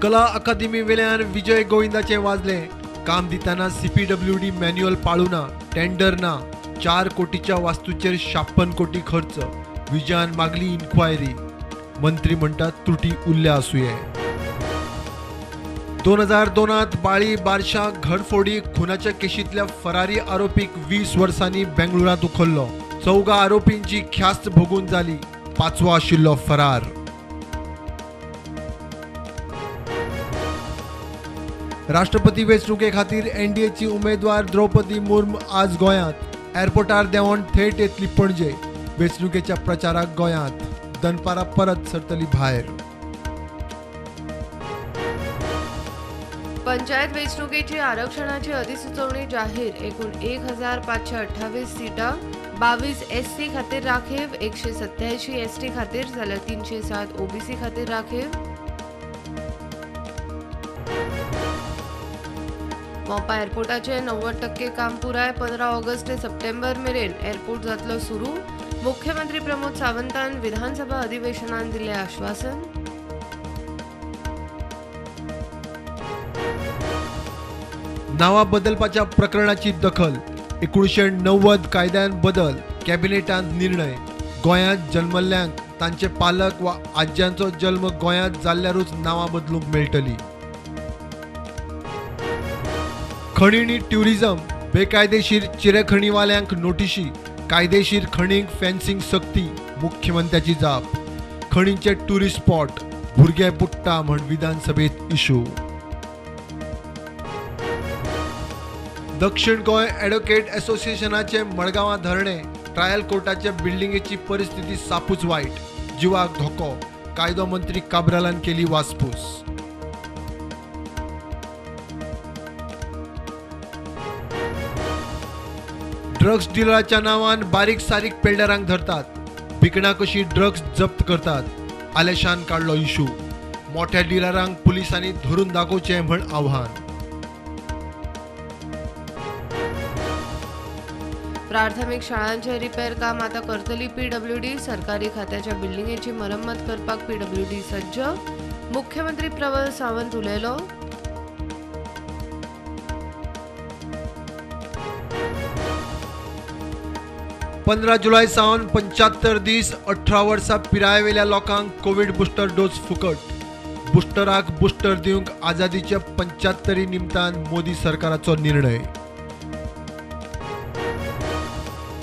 कला अकादमी वेल्यान विजय गोविंदाचे वाजले। काम दिताना CPWD मॅन्युअल पाळूना, टेंडर ना, 4 कोटीच्या वास्तूचेर 56 कोटी खर्च। विजयान मागली इन्क्वायरी। मंत्री म्हणतात त्रुटी उरल्या आसूये। 2002 बाळी बारशा घरफोडी खुनाच्या केशीतल्या फरारी आरोपीक 20 वर्सांनी बेंगळुरात उखल्लो। 14 आरोपींची ख्यास्त भोगून जाली, 5वो आशिल्लो फरार। राष्ट्रपती वेंचणुके खातीर NDAची उमेदवार द्रौपदी मुर्मू आज गोंयांत। एअरपोर्टार देंवोन थेट येतली पणजे। वेंचणुकेच्या प्रचाराक गोंयांत, दनपारां परत सरतली भायर। पंचायत वेंचणुकेची आरक्षणाची अधिसुचोवणी जाहीर। एकूण 1528 सीटां, 22 SC खातीर राखीव, 187 ST खातीर जाल्यार 307 OBC खातीर राखीव। मोपा एअरपोर्टाचे 90% काम पुराय। 15 ऑगस्ट ते सप्टेंबर मेरेन एअरपोर्ट जातलो सुरू। मुख्यमंत्री प्रमोद सावंतान विधानसभा अधिवेशनात दिले आश्वासन। नावा बदलपाच्या प्रकरणाची दखल। 1990 कायद्यान बदल, कॅबिनेटांत निर्णय। गोंयांत जल्मल्ल्यांक तांचे पालक वा आज्यांचो जल्म गोंयांत जाल्ल्यारूच नावां बदलूंक मेळटली। खणी आनी ट्युरिझम, बेकायदेशीर चिरेखणीवाल्यांक नोटीशी। कायदेशीर खणींक फेन्सिंग सक्ती, मुख्यमंत्र्याची जाप। खणींचे टुरिस्ट स्पॉट, भुरगे बुडटा म्हण विधानसभेत इशू। दक्षिण गोंय ॲडव्होकेट असोसिएशनाचे मडगांवां धरणे। ट्रायल कोर्टाच्या बिल्डिंगेची परिस्थिती सापूच वायट, जिवाक धोको। कायदो मंत्री काब्रालान केली वासपूस। ड्रग्स डिलराच्या नावान बारीक सारीक पेल्डरांक धरतात। भिकणा कशी ड्रग्स जप्त करतात, आलेशान काढलो इशू। मोठ्या डिलरांक पुलिसांनी धरून दाखोवचे म्हण आव्हान। प्राथमिक शाळांचे रिपेअर काम आता करतली PWD। सरकारी खात्याच्या बिल्डिंगेची मरम्मत करपाक PWD सज्ज। मुख्यमंत्री प्रमोद सावंत उलयलो। 15 जुलै सावन 75 दीस 18 वर्सां पिरायेवेल्या लोकांक कोविड बुस्टर डोस फुकट। बुस्टराक बुस्टर दिवंक आझादीच्या 75 निमतान मोदी सरकाराचो निर्णय।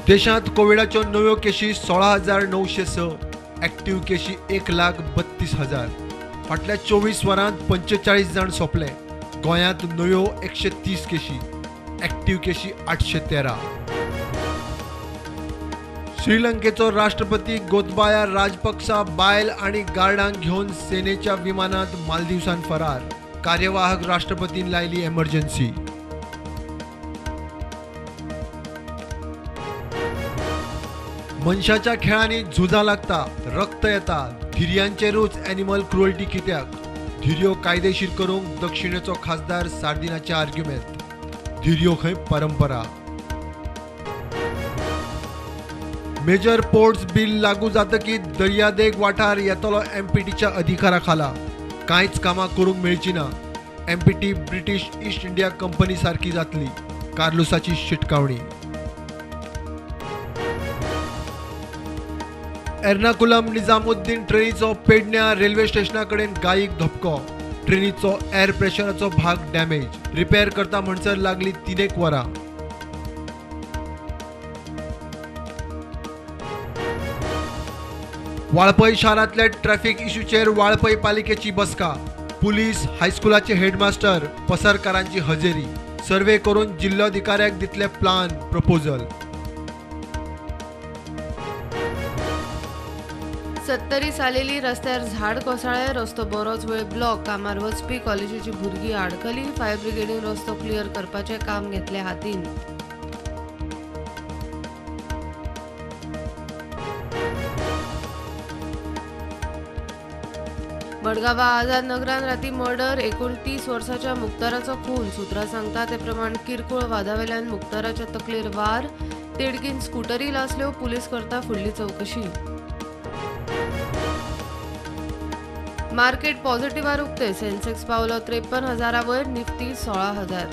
देशांत कोविडाच्यो नव्यो केशी 16,906, ॲक्टिव्ह केशी 1,32,000। फाटल्या 24 वरांत 45 जाण सोंपले। गोंयांत नव्यो 130 केशी, ॲक्टिव्ह केशी 813। श्रीलंकेचो राष्ट्रपती गोतबाया राजपक्सा बायल आणि गार्डांक घेवन सेनेच्या विमानात मालदीवसान फरार। कार्यवाहक राष्ट्रपतीन लायली एमर्जन्सी। मनशाच्या खेळांनी झुजा लागता, रक्त येता। धिरयांचेरूच एनिमल क्रुएल्टी कित्याक? धिरयो कायदेशीर करूंक दक्षिणेचो खासदार सार्दिनाचे आर्ग्युमेंट। धिरयो खंय परंपरा। मेजर पोर्ट्स बिल लागू जातकीच दर्यादेग वाठार येतलो MPTच्या अधिकारा खाला। कांयच कामां करूंक मेळची ना। MPT British east India company सारकी जातली। कार्लोसाची शिटकावणी। एर्नाकुलम निजामुद्दीन ट्रेनीचो पेडण्यां रेल्वे स्टेशना कडेन गायीक धपको। ट्रेनीचो एअर प्रेशराचो भाग डॅमेज। रिपेअर करता म्हणसर लागली 3 वरां। वाळपय शारांतल्या ट्रॅफिक इश्यूचेर वाळपय पालिकेची बसका। पुलीस, हायस्कुलाचे हेडमास्टर, पसरकारांची हजेरी। सर्वे करून जिल्लोधिकाऱ्याक दितले प्लान, प्रपोजल। 70 सालेली रस्त्यार झाड कोसळ्ळे। रस्तो बरोच वेळ ब्लॉक। कामार वचपी कॉलेजीची भुरगीं आडकली। फायर ब्रिगेडीन रस्तो क्लियर करपाचे काम घेतले हातीन। मडगांव आझाद नगरान राती मर्डर। 29 वर्साच्या मुक्ताराचो खून। सुत्रां सांगता ते प्रमाण किरकोळ वादावेल्यान मुक्ताराच्या तकलेर वार। तिडकीन स्कूटरी लासल्यो। पुलीस करता फुडली चवकशी। मार्केट पॉझिटिव्ह उगते. सेन्सेक्स पावलो 53,000 वर, निफ्टी 16,000.